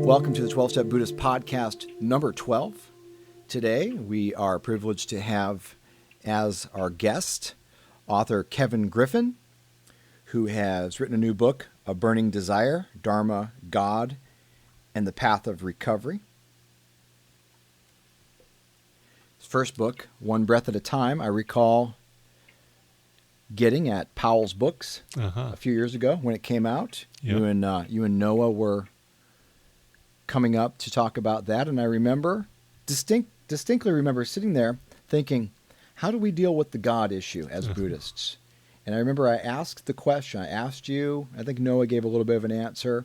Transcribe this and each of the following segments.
Welcome to the 12-Step Buddhist Podcast number 12. Today, we are privileged to have as our guest author Kevin Griffin, who has written a new book, A Burning Desire, Dharma, God, and the Path of Recovery. His first book, One Breath at a Time, I recall getting at Powell's Books a few years ago when it came out. Yep. You and Noah were coming up to talk about that, and I remember distinctly remember sitting there thinking, how do we deal with the God issue as Buddhists? And I remember I asked the question. I asked you. I think Noah gave a little bit of an answer,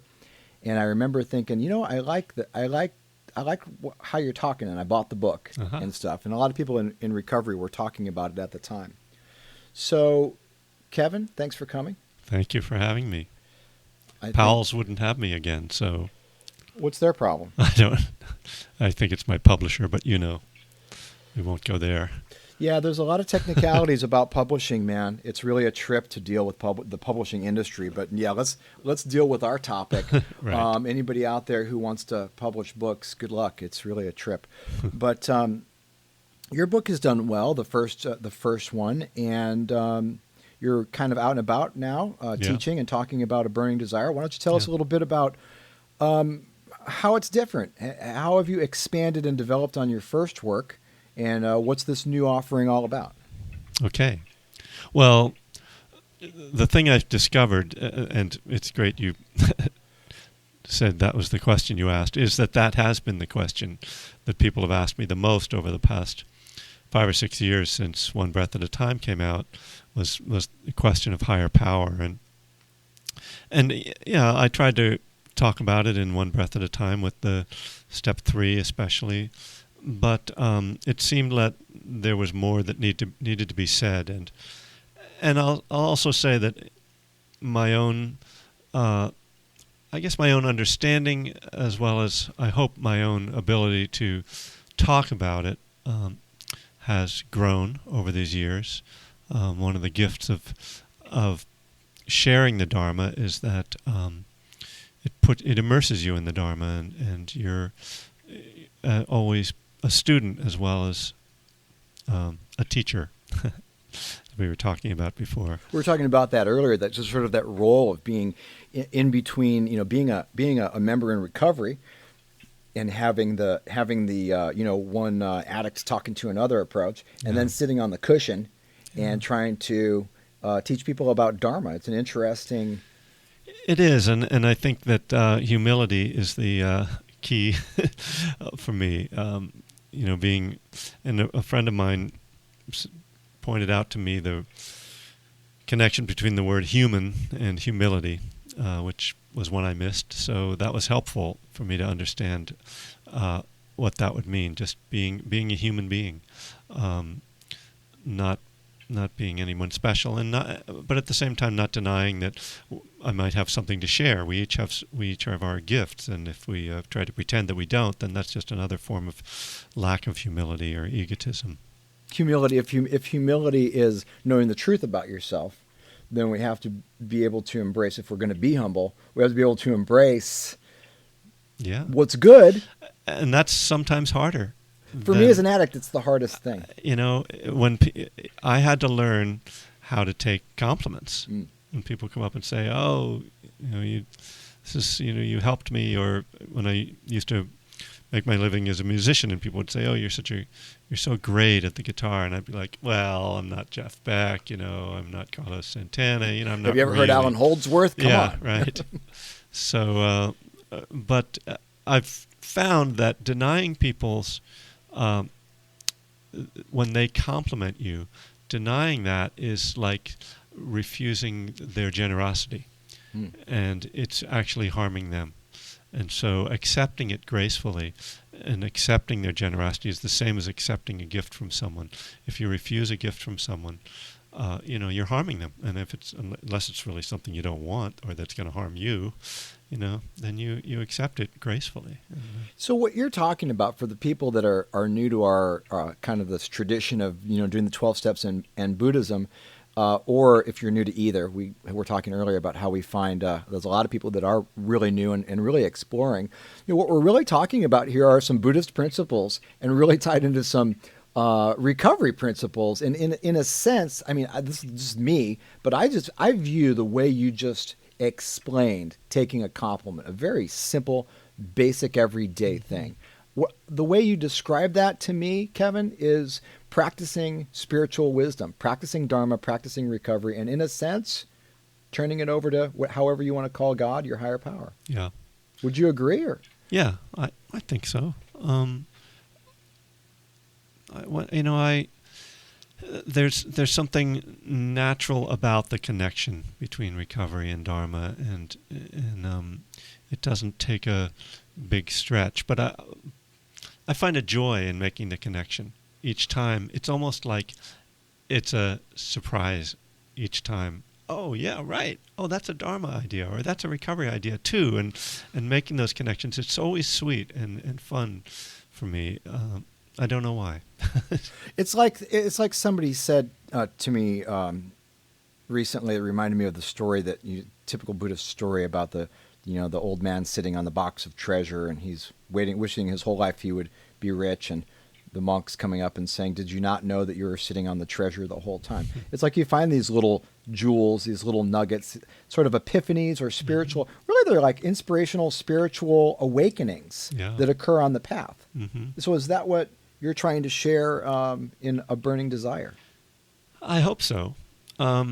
and I remember thinking, I like how you're talking, and I bought the book and stuff. And a lot of people in recovery were talking about it at the time. So, Kevin, thanks for coming. Thank you for having me. Powell's wouldn't have me again, so. What's their problem? I think it's my publisher, but we won't go there. Yeah, there's a lot of technicalities about publishing, man. It's really a trip to deal with the publishing industry. But yeah, let's deal with our topic. Right. Anybody out there who wants to publish books, good luck. It's really a trip. But your book has done well, the first one, and you're kind of out and about now, teaching and talking about A Burning Desire. Why don't you tell us a little bit about how it's different? How have you expanded and developed on your first work? And what's this new offering all about? Okay. Well, the thing I've discovered, and it's great you said that was the question you asked, is that has been the question that people have asked me the most over the past 5 or 6 years since One Breath at a Time came out, was the question of higher power. And yeah, I tried to talk about it in One Breath at a Time with the step 3 especially. But it seemed that there was more that needed to be said, and I'll also say that my own, I guess my own understanding, as well as I hope my own ability to talk about it, has grown over these years. One of the gifts of sharing the Dharma is that it immerses you in the Dharma, and you're always a student as well as a teacher. We were talking about before. We were talking about that earlier. That just sort of that role of being in between, being a member in recovery, and having the one addict talking to another approach, and then sitting on the cushion and trying to teach people about Dharma. It's an interesting. It is, and I think that humility is the key for me. Being, and a friend of mine pointed out to me the connection between the word human and humility, which was one I missed. So that was helpful for me to understand what that would mean. Just being a human being, not being anyone special, but at the same time not denying that I might have something to share. We each have our gifts, and if we try to pretend that we don't, then that's just another form of lack of humility or egotism. Humility. If humility is knowing the truth about yourself, then we have to be able to embrace. If we're going to be humble, we have to be able to embrace what's good, and that's sometimes harder. For me as an addict, it's the hardest thing. When I had to learn how to take compliments. When people come up and say, "Oh, you helped me," or when I used to make my living as a musician, and people would say, "Oh, you're so great at the guitar," and I'd be like, "Well, I'm not Jeff Beck, I'm not Carlos Santana, I'm not." Have you ever heard Alan Holdsworth? Come on. Yeah, right. So, but I've found that denying people's when they compliment you, denying that is like refusing their generosity, and it's actually harming them. And so accepting it gracefully and accepting their generosity is the same as accepting a gift from someone. If you refuse a gift from someone, you're harming them. And unless it's really something you don't want or that's going to harm you, then you accept it gracefully. So what you're talking about for the people that are new to our kind of this tradition of doing the 12 steps and Buddhism, or if you're new to either. We were talking earlier about how we find there's a lot of people that are really new and really exploring. What we're really talking about here are some Buddhist principles and really tied into some recovery principles. And in a sense, I mean, this is just me, but I view the way you just explained taking a compliment, a very simple, basic, everyday thing. The way you describe that to me, Kevin, is practicing spiritual wisdom, practicing Dharma, practicing recovery, and in a sense, turning it over to however you want to call God, your higher power. Yeah. Would you agree? Or? Yeah, I think so. There's something natural about the connection between recovery and Dharma, and it doesn't take a big stretch. But I find a joy in making the connection each time. It's almost like it's a surprise each time. Oh, yeah, right. Oh, that's a Dharma idea, or that's a recovery idea too. And making those connections, it's always sweet and fun for me. I don't know why. It's like somebody said to me recently. It reminded me of the story typical Buddhist story about the old man sitting on the box of treasure, and he's wishing his whole life he would be rich, and the monk's coming up and saying, "Did you not know that you were sitting on the treasure the whole time?" It's like you find these little jewels, these little nuggets, sort of epiphanies or spiritual. Really, they're like inspirational, spiritual awakenings that occur on the path. Mm-hmm. So, is that what you're trying to share in A Burning Desire? I hope so. I'm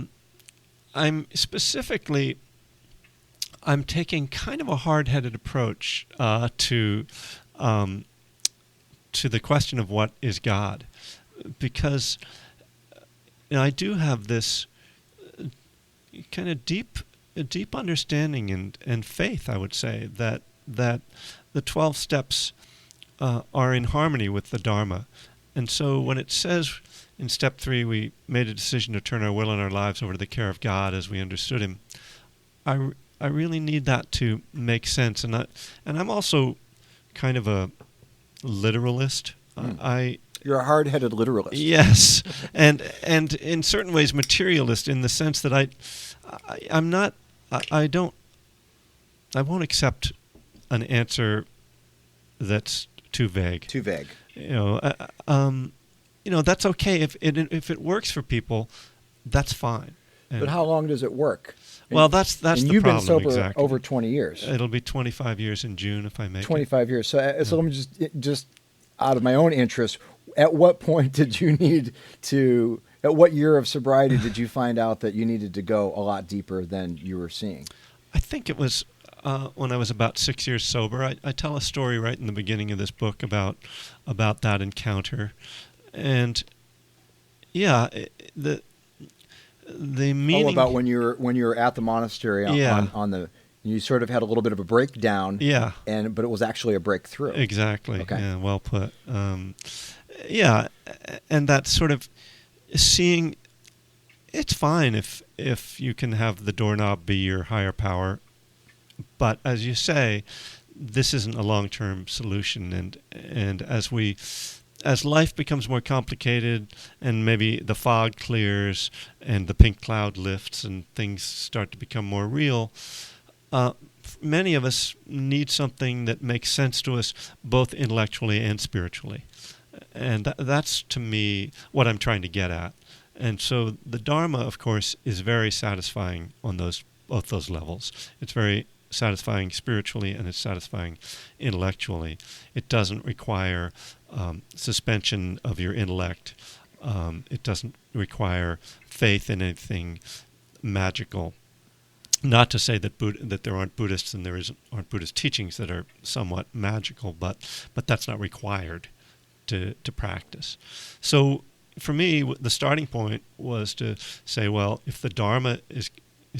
taking kind of a hard-headed approach to the question of what is God, because I do have this kind of deep understanding and faith, I would say, that the 12 steps are in harmony with the Dharma. And so when it says in step 3, we made a decision to turn our will and our lives over to the care of God as we understood Him, I really need that to make sense. And I'm also kind of a literalist. You're a hard-headed literalist. Yes, and in certain ways materialist, in the sense that I won't accept an answer that's too vague. Too vague. That's okay if it works for people, that's fine. But how long does it work? Well, that's the problem. And you've been sober exactly. over 20 years. It'll be 25 years in June if I make 25 years. So let me just out of my own interest, at what point did you need to, at what year of sobriety did you find out that you needed to go a lot deeper than you were seeing? I think it was when I was about 6 years sober. I tell a story right in the beginning of this book about that encounter. And yeah, the meaning about when you were at the monastery on the, you sort of had a little bit of a breakdown. Yeah. But it was actually a breakthrough. Exactly. Okay. Yeah, well put. And that sort of seeing, it's fine if you can have the doorknob be your higher power, but as you say, this isn't a long-term solution, and as life becomes more complicated and maybe the fog clears and the pink cloud lifts and things start to become more real, many of us need something that makes sense to us both intellectually and spiritually. And that's, to me, what I'm trying to get at. And so the Dharma, of course, is very satisfying on both those levels. It's very satisfying spiritually and it's satisfying intellectually. It doesn't require suspension of your intellect. It doesn't require faith in anything magical. Not to say that there aren't Buddhists and aren't Buddhist teachings that are somewhat magical, but that's not required to practice. So for me, the starting point was to say, well, if the Dharma is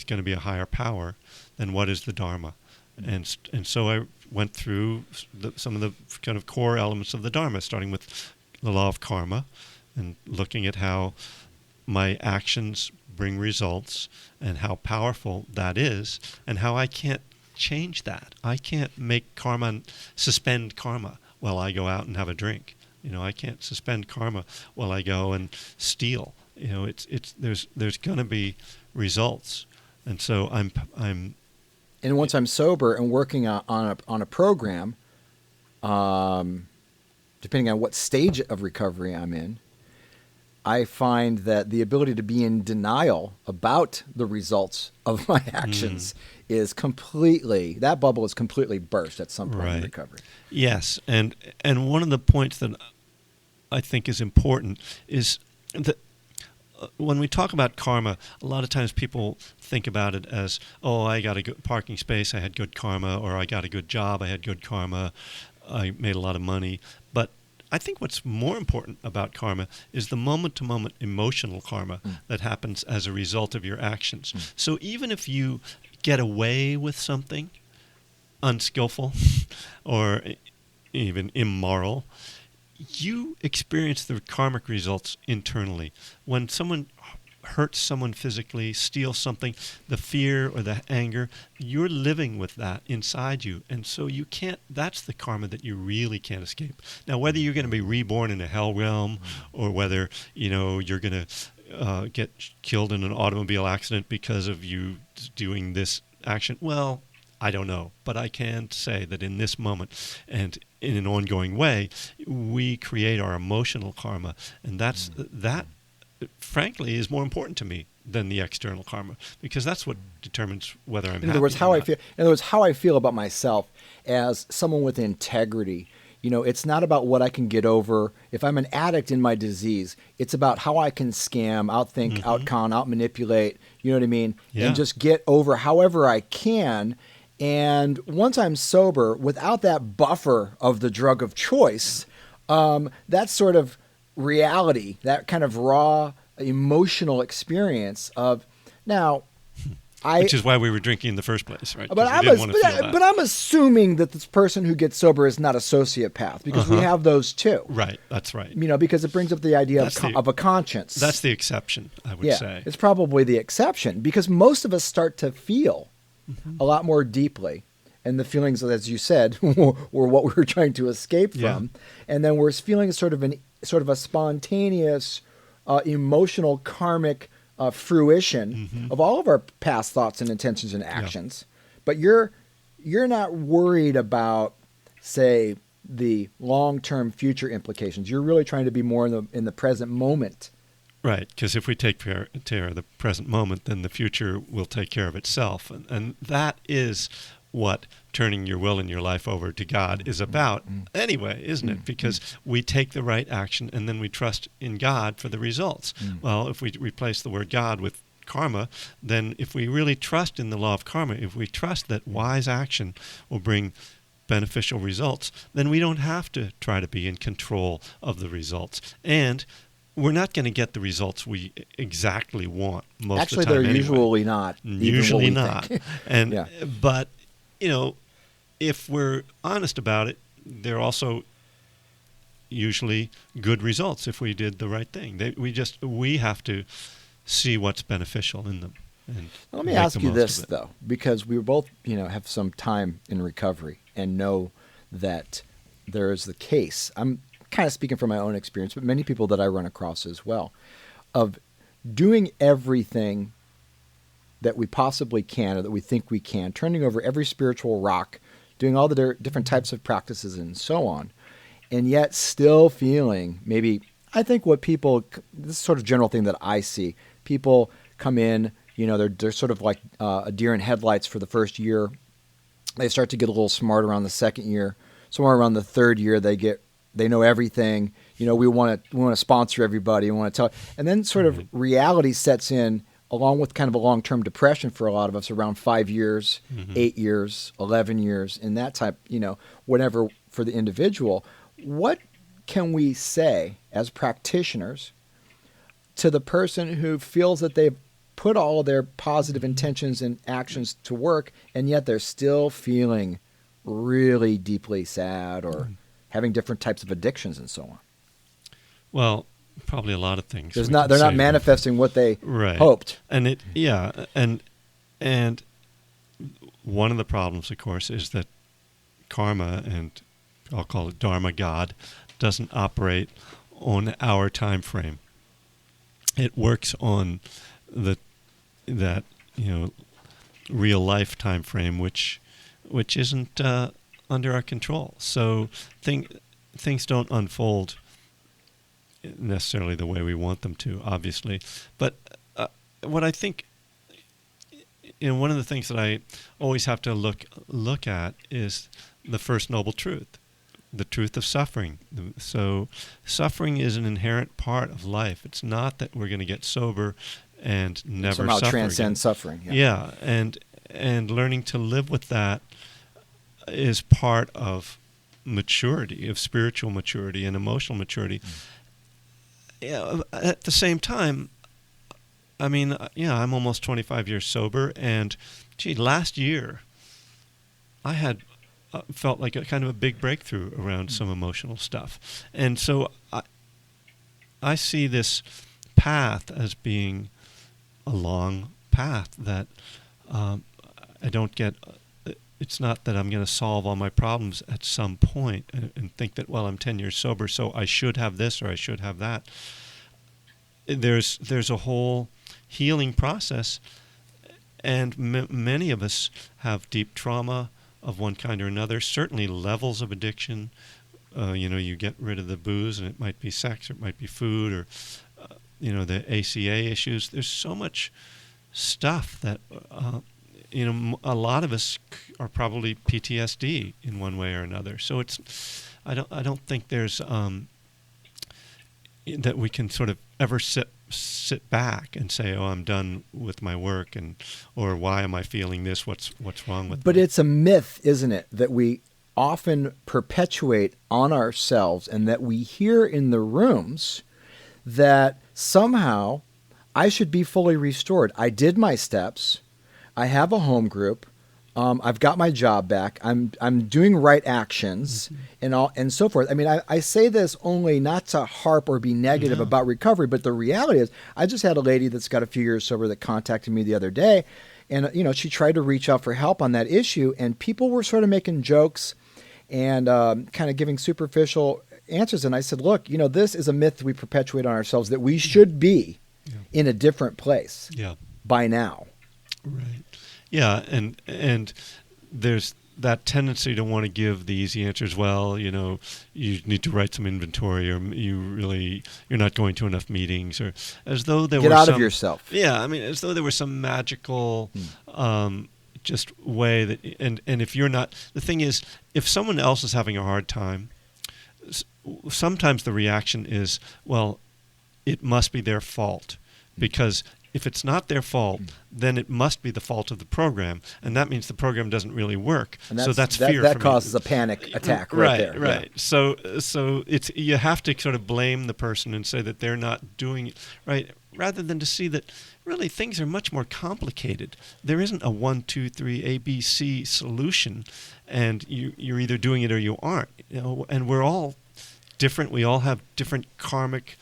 going to be a higher power, then what is the Dharma? And so I went through some of the kind of core elements of the Dharma, starting with the law of karma and looking at how my actions bring results and how powerful that is and how I can't change that. I can't make karma, suspend karma while I go out and have a drink. I can't suspend karma while I go and steal. there's going to be results, and so I'm. And once I'm sober and working on a program, depending on what stage of recovery I'm in, I find that the ability to be in denial about the results of my actions is that bubble is completely burst at some point in recovery. Yes, and one of the points that I think is important is that when we talk about karma, a lot of times people think about it as, oh, I got a good parking space, I had good karma, or I got a good job, I had good karma, I made a lot of money. But I think what's more important about karma is the moment-to-moment emotional karma that happens as a result of your actions. So even if you get away with something unskillful or even immoral, you experience the karmic results internally. When someone hurts someone physically, steals something, the fear or the anger, you're living with that inside you. And so that's the karma that you really can't escape. Now, whether you're going to be reborn in a hell realm or whether, you're going to get killed in an automobile accident because of you doing this action, well, I don't know. But I can say that in this moment and in an ongoing way, we create our emotional karma. And that frankly, is more important to me than the external karma, because that's what determines whether I'm happy. In other words, how I feel about myself as someone with integrity. It's not about what I can get over. If I'm an addict in my disease, it's about how I can scam, outthink, outcon, outmanipulate. You know what I mean? Yeah. And just get over however I can. And once I'm sober, without that buffer of the drug of choice, that sort of reality, that kind of raw emotional experience of which is why we were drinking in the first place, right? But I'm assuming that this person who gets sober is not a sociopath, because we have those too. Right, that's right. Because it brings up the idea of a conscience. That's the exception, I would say. It's probably the exception, because most of us start to feel a lot more deeply. And the feelings, as you said, were what we were trying to escape from. And then we're feeling sort of a spontaneous, emotional, karmic fruition of all of our past thoughts and intentions and actions. But you're not worried about, say, the long-term future implications. You're really trying to be more in the present moment. Right, because if we take care of the present moment, then the future will take care of itself. And that is what turning your will and your life over to God is about anyway, isn't it? Because we take the right action and then we trust in God for the results. Well, if we replace the word God with karma, then if we really trust in the law of karma, if we trust that wise action will bring beneficial results, then we don't have to try to be in control of the results. And we're not going to get the results we exactly want most of the time. Actually, they're anyway. Usually not. Usually not. But if we're honest about it, they're also usually good results if we did the right thing. We have to see what's beneficial in them. And let me ask you this, though, because we both, have some time in recovery and know that there is the case. I'm kind of speaking from my own experience, but many people that I run across as well, of doing everything that we possibly can or that we think we can, turning over every spiritual rock, doing all the different types of practices and so on, and yet still feeling maybe, I think this is sort of general thing that I see, people come in, they're sort of like a deer in headlights for the first year. They start to get a little smart around the second year. Somewhere around the third year, they know everything. We want to sponsor everybody. We want to tell, and then sort of reality sets in, along with kind of a long-term depression for a lot of us around 5 years, 8 years, 11 years, and that type, whatever for the individual. What can we say as practitioners to the person who feels that they've put all of their positive intentions and actions to work, and yet they're still feeling really deeply sad or having different types of addictions and so on? Well, probably a lot of things. They're not manifesting what they hoped. And and one of the problems, of course, is that karma, and I'll call it Dharma, God, doesn't operate on our time frame. it works on that real life time frame, which isn't under our control. So things don't unfold necessarily the way we want them to, obviously. But what I think, one of the things that I always have to look at is the first noble truth, the truth of suffering. So suffering is an inherent part of life. It's not that we're going to get sober and never somehow suffer transcend again. Suffering. Yeah, and learning to live with that is part of maturity, of spiritual maturity and emotional maturity. Yeah, at the same time, I mean, I'm almost 25 years sober, and last year I had felt like a kind of a big breakthrough around some emotional stuff. And so I see this path as being a long path that I don't get. It's not that I'm going to solve all my problems at some point and think that, well, I'm 10 years sober, so I should have this or I should have that. There's a whole healing process, and many of us have deep trauma of one kind or another, certainly levels of addiction. You get rid of the booze, and it might be sex, or it might be food, or the ACA issues. There's so much stuff that a lot of us are probably PTSD in one way or another. So I don't think there's that we can sort of ever sit back and say, oh, I'm done with my work, or why am I feeling this? What's wrong with me? But it's a myth, isn't it, that we often perpetuate on ourselves, and that we hear in the rooms that somehow I should be fully restored. I did my steps. I have a home group. I've got my job back. I'm doing right actions and so forth. I mean, I say this only not to harp or be negative about recovery, but the reality is I just had a lady that's got a few years sober that contacted me the other day, and she tried to reach out for help on that issue, and people were sort of making jokes and kind of giving superficial answers. And I said, look, this is a myth we perpetuate on ourselves, that we should be in a different place by now. Right. Yeah, and there's that tendency to want to give the easy answers. Well, you need to write some inventory, or you're not going to enough meetings, or as though there Get out of yourself. Yeah, I mean, as though there was some magical just way that, and if you're not, the thing is, if someone else is having a hard time, sometimes the reaction is, well, it must be their fault, because if it's not their fault, then it must be the fault of the program, and that means the program doesn't really work. And so that's fear. That causes a panic attack right there. Right. Yeah. So it's, you have to sort of blame the person and say that they're not doing it right, rather than to see that really things are much more complicated. There isn't a 1, 2, 3 ABC solution, and you're either doing it or you aren't. And we're all different. We all have different karmic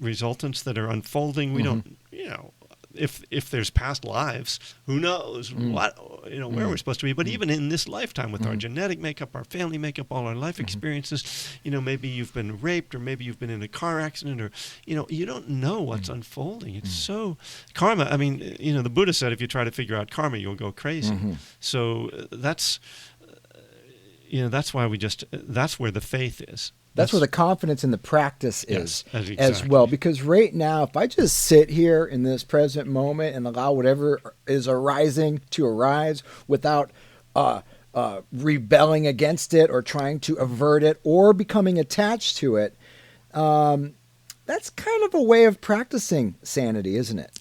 resultants that are unfolding. We don't, if there's past lives, who knows what, where we're supposed to be. But even in this lifetime, with our genetic makeup, our family makeup, all our life experiences, maybe you've been raped, or maybe you've been in a car accident, or, you don't know what's unfolding. It's so, karma, I mean, the Buddha said, if you try to figure out karma, you'll go crazy. So that's why that's where the faith is. That's where the confidence in the practice is exactly. as well. Because right now, if I just sit here in this present moment and allow whatever is arising to arise without rebelling against it, or trying to avert it, or becoming attached to it, that's kind of a way of practicing sanity, isn't it?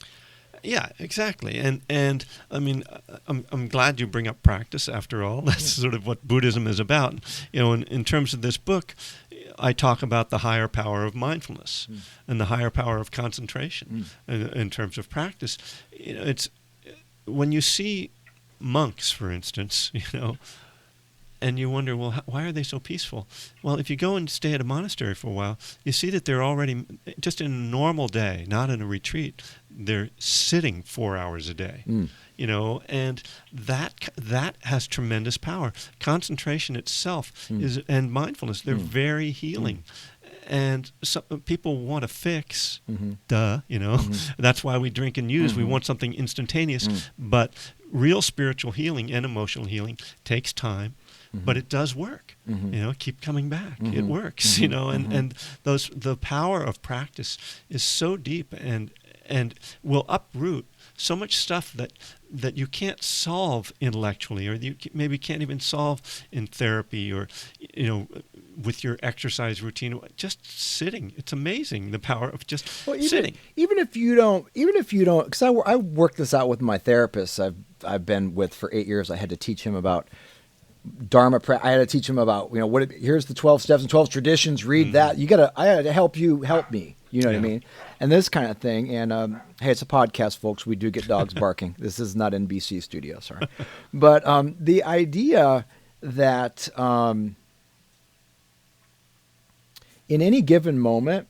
Yeah, exactly. And I mean, I'm glad you bring up practice. After all, that's sort of what Buddhism is about. In terms of this book, I talk about the higher power of mindfulness and the higher power of concentration in terms of practice. It's when you see monks, for instance, and you wonder, well, why are they so peaceful? Well, if you go and stay at a monastery for a while, you see that they're already, just in a normal day, not in a retreat, they're sitting 4 hours a day. And that has tremendous power. Concentration itself and mindfulness, they're very healing. And some people want to fix, duh, That's why we drink and use. We want something instantaneous. But real spiritual healing and emotional healing takes time, but it does work. Keep coming back. It works, and the power of practice is so deep and will uproot so much stuff that you can't solve intellectually, or you maybe can't even solve in therapy, or with your exercise routine. Just sitting, it's amazing the power of just sitting. Even if you don't, because I worked this out with my therapist. I've been with for 8 years. I had to teach him about Dharma. I had to teach him about here's the 12 steps and 12 traditions. Read that. I had to help me. You know what I mean? And this kind of thing. And hey, it's a podcast, folks. We do get dogs barking. This is not NBC studio, sorry. But the idea that in any given moment,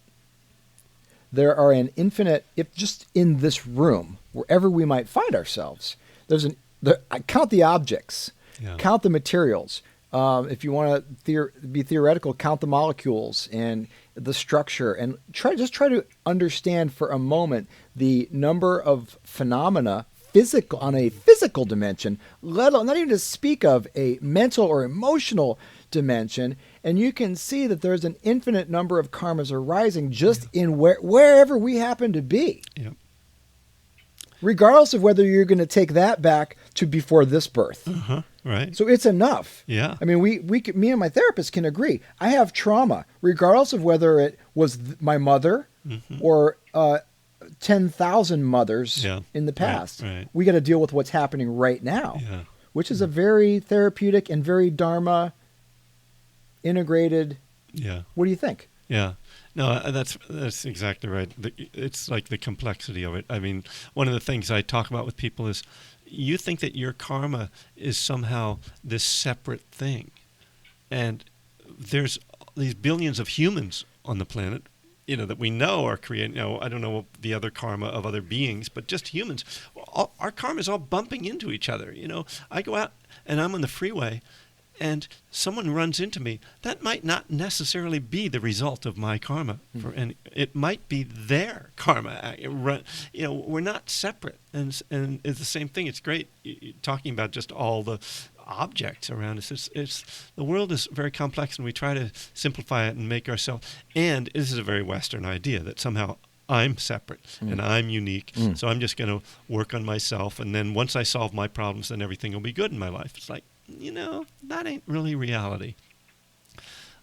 there are an infinite, if just in this room, wherever we might find ourselves, I count the objects, count the materials. If you want to be theoretical, count the molecules and the structure, and try to understand for a moment the number of phenomena on a physical dimension, let alone, not even to speak of a mental or emotional dimension, and you can see that there's an infinite number of karmas arising just in wherever we happen to be. Yep. Regardless of whether you're going to take that back to before this birth. Right. So it's enough. Yeah. I mean, me and my therapist can agree. I have trauma, regardless of whether it was my mother or 10,000 mothers in the past. Right. We got to deal with what's happening right now, which is a very therapeutic and very Dharma integrated. Yeah. What do you think? Yeah. No, that's exactly right. It's like the complexity of it. I mean, one of the things I talk about with people is, you think that your karma is somehow this separate thing. And there's these billions of humans on the planet, that we know are creating, I don't know the other karma of other beings, but just humans. Our karma is all bumping into each other. I go out and I'm on the freeway and someone runs into me. That might not necessarily be the result of my karma, and it might be their karma. We're not separate, and it's the same thing. It's great talking about just all the objects around us. It's the world is very complex, and we try to simplify it and make ourselves. And this is a very Western idea that somehow I'm separate and I'm unique, so I'm just going to work on myself, and then once I solve my problems, then everything will be good in my life. It's like, that ain't really reality.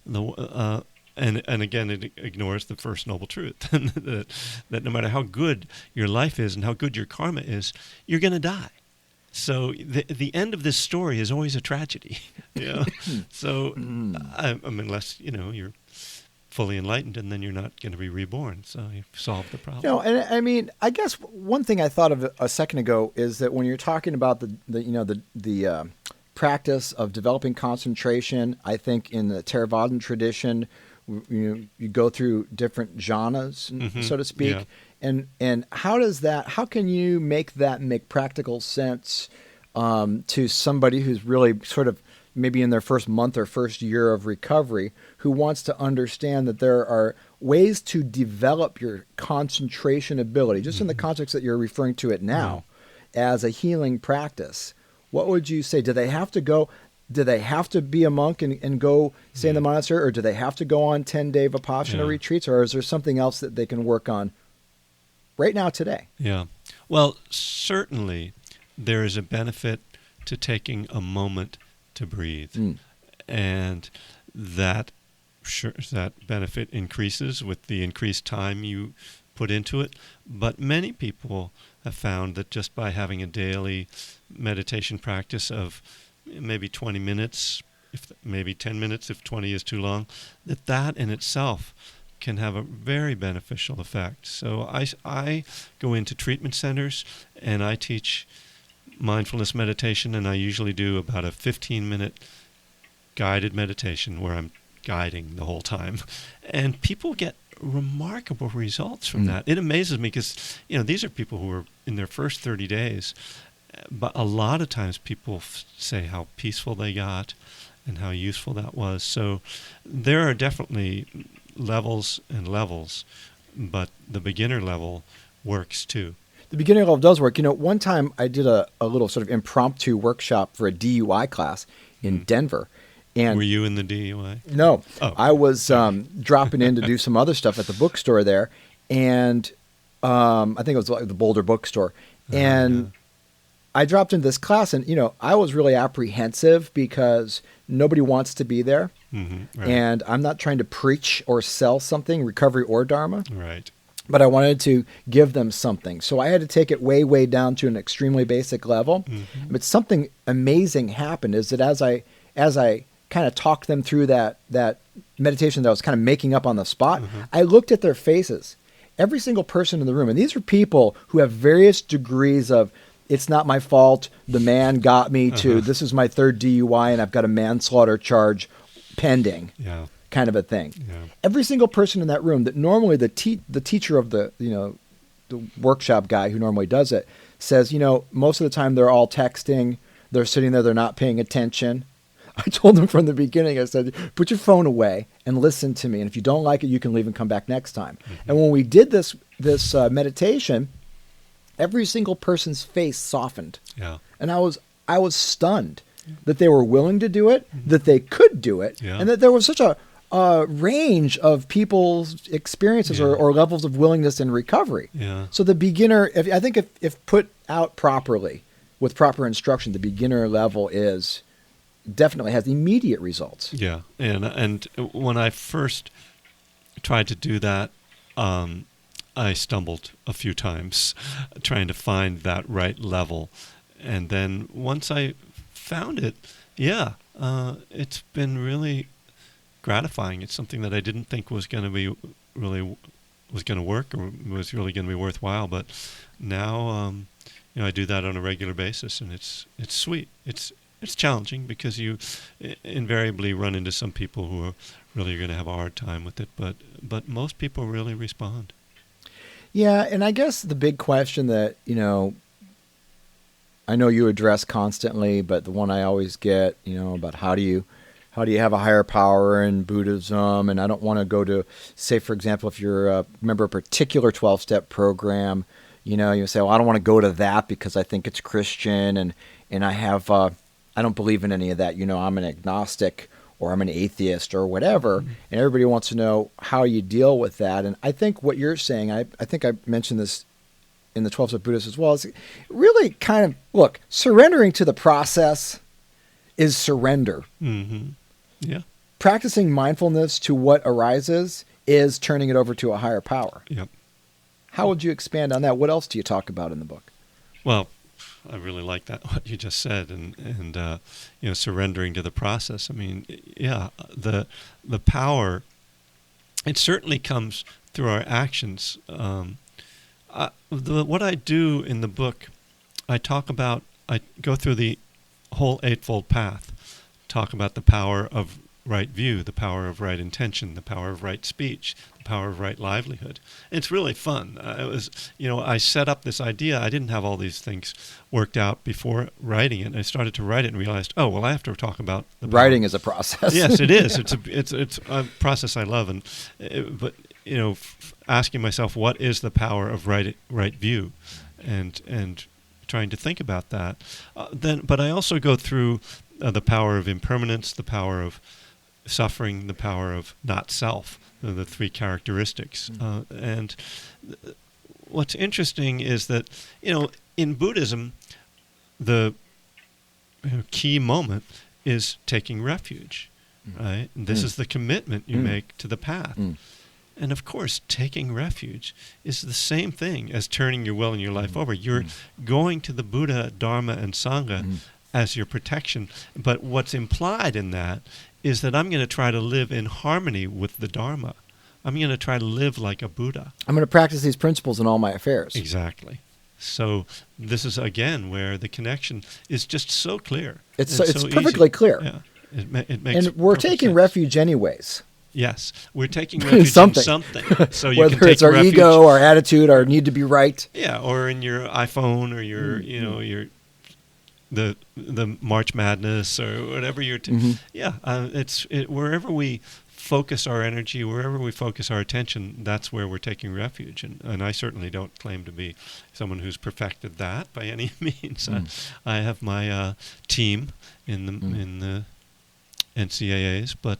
And again, it ignores the first noble truth, that no matter how good your life is and how good your karma is, you're going to die. So the end of this story is always a tragedy. So unless you're fully enlightened, and then you're not going to be reborn. So you've solved the problem. And I mean, I guess one thing I thought of a second ago is that when you're talking about the practice of developing concentration, I think in the Theravadan tradition, you go through different jhanas, so to speak. Yeah. And how can you make practical sense to somebody who's really sort of maybe in their first month or first year of recovery, who wants to understand that there are ways to develop your concentration ability, just in the context that you're referring to it now, as a healing practice? What would you say? Do they have to be a monk and go stay in the monastery, or do they have to go on 10-day Vipassana retreats, or is there something else that they can work on right now today? Yeah. Well, certainly there is a benefit to taking a moment to breathe. And that benefit increases with the increased time you put into it. But many people have found that just by having a daily meditation practice of maybe 20 minutes, maybe 10 minutes if 20 is too long, that in itself can have a very beneficial effect. So I go into treatment centers and I teach mindfulness meditation, and I usually do about a 15-minute guided meditation where I'm guiding the whole time. And people get remarkable results from that. It amazes me because, these are people who are in their first 30 days, but a lot of times people say how peaceful they got and how useful that was. So there are definitely levels and levels, but the beginner level works too. The beginner level does work. One time I did a little sort of impromptu workshop for a DUI class in Denver. And were you in the DUI? No. Oh. I was dropping in to do some other stuff at the bookstore there. And I think it was like the Boulder bookstore. And I dropped into this class and, I was really apprehensive because nobody wants to be there. Mm-hmm, right. And I'm not trying to preach or sell something, recovery or Dharma. Right. But I wanted to give them something. So I had to take it way, way down to an extremely basic level. Mm-hmm. But something amazing happened is that as I kind of talked them through that meditation that I was kind of making up on the spot, I looked at their faces. Every single person in the room, and these are people who have various degrees of, it's not my fault, the man got me, to this is my third DUI and I've got a manslaughter charge pending, kind of a thing. Yeah. Every single person in that room that normally the teacher of the workshop guy who normally does it says, most of the time they're all texting, they're sitting there, they're not paying attention. I told them from the beginning, I said, put your phone away and listen to me. And if you don't like it, you can leave and come back next time. Mm-hmm. And when we did this meditation, every single person's face softened. Yeah. And I was stunned that they were willing to do it, that they could do it, and that there was such a range of people's experiences or levels of willingness and recovery. Yeah. So the beginner, I think if put out properly with proper instruction, the beginner level definitely has immediate results. Yeah, and when I first tried to do that, I stumbled a few times trying to find that right level. And then once I found it, it's been really gratifying. It's something that I didn't think was going to be really was going to work or was really going to be worthwhile. But now, I do that on a regular basis, and it's sweet. It's challenging because you invariably run into some people who are really going to have a hard time with it, but most people really respond. Yeah, and I guess the big question that, I know you address constantly, but the one I always get, about how do you have a higher power in Buddhism? And I don't want to go to, say, for example, if you're a member of a particular 12-step program, you say, well, I don't want to go to that because I think it's Christian and I have... I don't believe in any of that. I'm an agnostic or I'm an atheist or whatever. Mm-hmm. And everybody wants to know how you deal with that. And I think what you're saying, I think I mentioned this in the 12-step Buddhist as well, is really kind of, look, surrendering to the process is surrender. Mm-hmm. Yeah. Practicing mindfulness to what arises is turning it over to a higher power. Yep. How would you expand on that? What else do you talk about in the book? Well, I really like that, what you just said, and surrendering to the process. I mean, the power, it certainly comes through our actions. What I do in the book, I go through the whole Eightfold Path, talk about the power of right view, the power of right intention, the power of right speech, the power of right livelihood. It's really fun. I set up this idea. I didn't have all these things worked out before writing it. I started to write it and realized, I have to talk about the power. Writing is a process. Yes, it is. It's a process I love, but asking myself, what is the power of right view, and trying to think about that. But I also go through the power of impermanence, the power of suffering, the power of not self, the three characteristics. And what's interesting is that, in Buddhism, the key moment is taking refuge, right? And this is the commitment you make to the path. And of course, taking refuge is the same thing as turning your will and your life over. You're going to the Buddha, Dharma, and Sangha as your protection. But what's implied in that is that I'm going to try to live in harmony with the Dharma. I'm going to try to live like a Buddha. I'm going to practice these principles in all my affairs. Exactly. So this is, again, where the connection is just so clear. It's perfectly clear. Yeah. It makes and we're taking sense. Refuge anyways. Yes, we're taking refuge in something. So you whether can take it's our refuge, ego, our attitude, our need to be right. Yeah, or in your iPhone, or your your the March Madness, or whatever you're. Wherever we focus our energy, wherever we focus our attention, that's where we're taking refuge. And I certainly don't claim to be someone who's perfected that by any means. I have my team in the NCAAs, but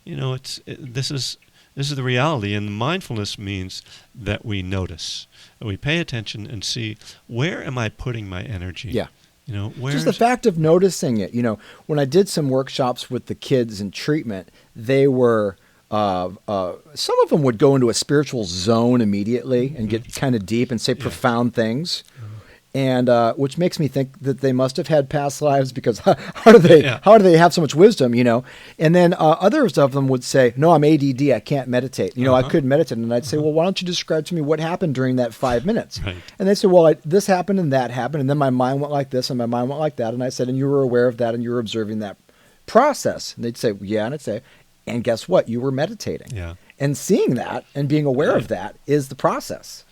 this is the reality. And mindfulness means that we notice, that we pay attention and see, where am I putting my energy? Yeah. Where's just the fact of noticing it. When I did some workshops with the kids in treatment, they were, some of them would go into a spiritual zone immediately and get kind of deep and say profound things. And which makes me think that they must have had past lives, because how do they have so much wisdom, And then others of them would say, "No, I'm ADD. I can't meditate. I couldn't meditate." And I'd say, "Well, why don't you describe to me what happened during that 5 minutes?" Right. And they'd say, "Well, this happened and that happened, and then my mind went like this and my mind went like that." And I said, "And you were aware of that and you were observing that process?" And they'd say, "Yeah." And I'd say, "And guess what? You were meditating." Yeah. And seeing that and being aware of that is the process.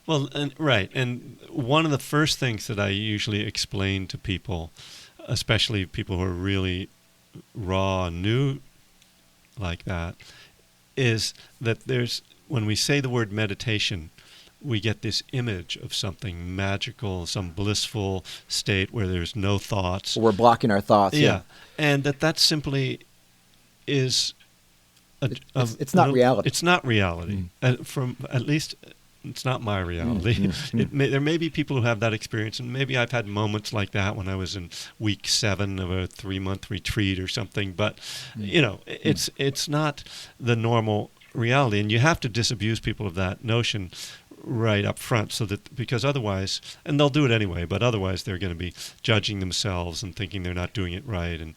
Well, and one of the first things that I usually explain to people, especially people who are really raw and new like that, is that when we say the word meditation, we get this image of something magical, some blissful state where there's no thoughts. We're blocking our thoughts. Yeah. And that simply is... It's not reality. It's not reality. From at least... It's not my reality. There may be people who have that experience, and maybe I've had moments like that when I was in week 7 of a 3-month retreat or something. But it's not the normal reality, and you have to disabuse people of that notion right up front, so that, because otherwise, and they'll do it anyway, but otherwise they're going to be judging themselves and thinking they're not doing it right, and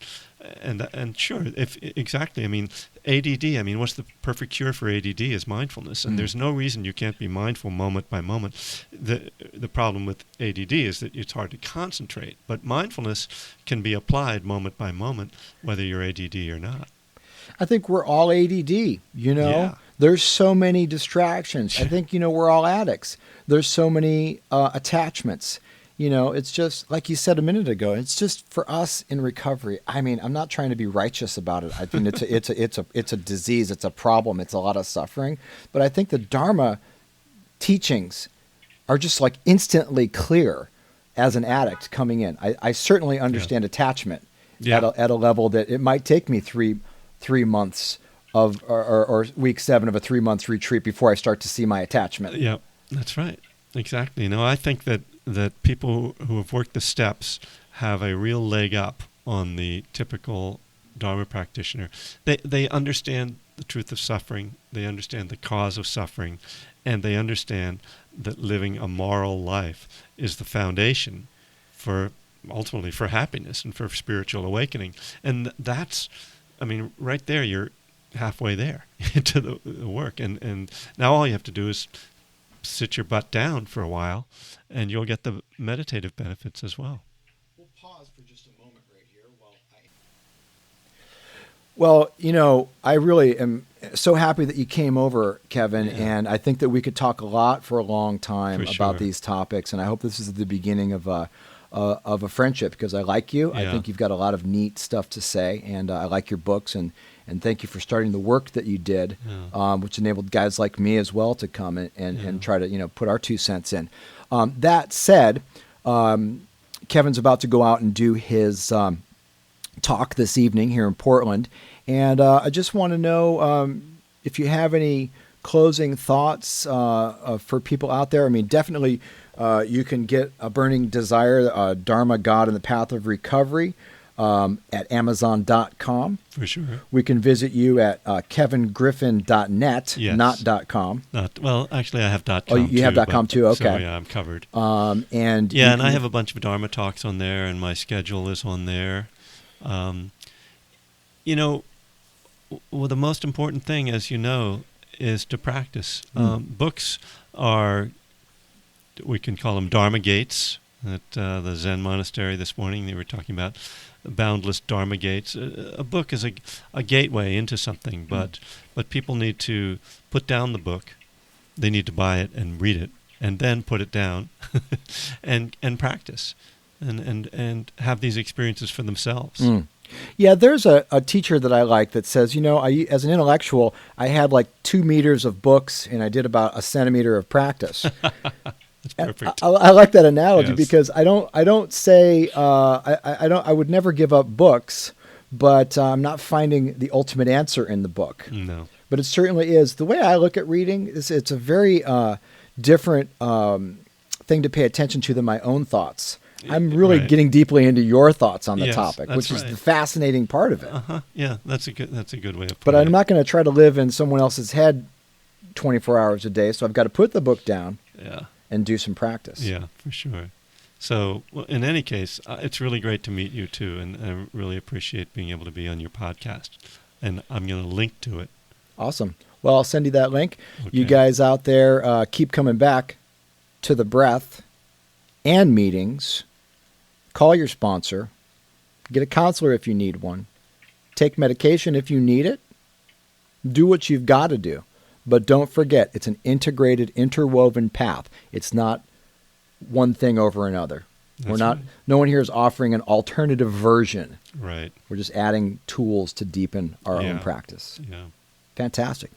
sure, exactly. I mean, ADD. I mean, what's the perfect cure for ADD is mindfulness, and there's no reason you can't be mindful moment by moment. The problem with ADD is that it's hard to concentrate, but mindfulness can be applied moment by moment, whether you're ADD or not. I think we're all ADD. Yeah. There's so many distractions. I think we're all addicts. There's so many attachments. It's just like you said a minute ago. It's just for us in recovery. I mean, I'm not trying to be righteous about it. I think it's a disease. It's a problem. It's a lot of suffering. But I think the Dharma teachings are just like instantly clear as an addict coming in. I certainly understand attachment at a level that it might take me three months of or week 7 of a 3-month retreat before I start to see my attachment. Yeah, that's right. Exactly. I think that people who have worked the steps have a real leg up on the typical Dharma practitioner. They understand the truth of suffering, they understand the cause of suffering, and they understand that living a moral life is the foundation ultimately for happiness and for spiritual awakening. And that's, right there, you're halfway there into the work. And now all you have to do is sit your butt down for a while, and you'll get the meditative benefits as well. We'll pause for just a moment right here while I really am so happy that you came over, Kevin, and I think that we could talk a lot for a long time about these topics, and I hope this is the beginning of a friendship, because I like you. I think you've got a lot of neat stuff to say, and I like your books, and thank you for starting the work that you did, which enabled guys like me as well to come and try to put our 2 cents in. That said, Kevin's about to go out and do his talk this evening here in Portland, and I just want to know if you have any closing thoughts for people out there. Definitely you can get A Burning Desire, Dharma, God, and the Path of Recovery at Amazon.com. For sure. We can visit you at KevinGriffin.net, not .com. Well, actually, I have .com. Oh, you have .com too? Okay. So, I'm covered. And I have a bunch of Dharma talks on there, and my schedule is on there. Well, the most important thing, as you know, is to practice. Books are, we can call them Dharma gates. At the Zen monastery this morning, they were talking about boundless Dharma gates. A book is a gateway into something, but people need to put down the book. They need to buy it and read it, and then put it down and practice and have these experiences for themselves. Yeah, there's a teacher that I like that says, as an intellectual, I had like 2 meters of books and I did about a centimeter of practice. That's perfect. I like that analogy Yes. because I don't say I would never give up books, but I'm not finding the ultimate answer in the book. No. But it certainly is. The way I look at reading is it's a very different thing to pay attention to than my own thoughts. I'm really getting deeply into your thoughts on the topic, which is the fascinating part of it. Yeah, that's a good way of putting it. But I'm not going to try to live in someone else's head 24 hours a day, so I've got to put the book down and do some practice. Yeah, for sure. So, in any case, it's really great to meet you too, and I really appreciate being able to be on your podcast. And I'm going to link to it. Awesome. Well, I'll send you that link. Okay. You guys out there, keep coming back to the breath and meetings. Call your sponsor. Get a counselor if you need one. Take medication if you need it. Do what you've got to do. But don't forget, it's an integrated, interwoven path. It's not one thing over another. No one here is offering an alternative version. Right. We're just adding tools to deepen our own practice. Yeah. Fantastic.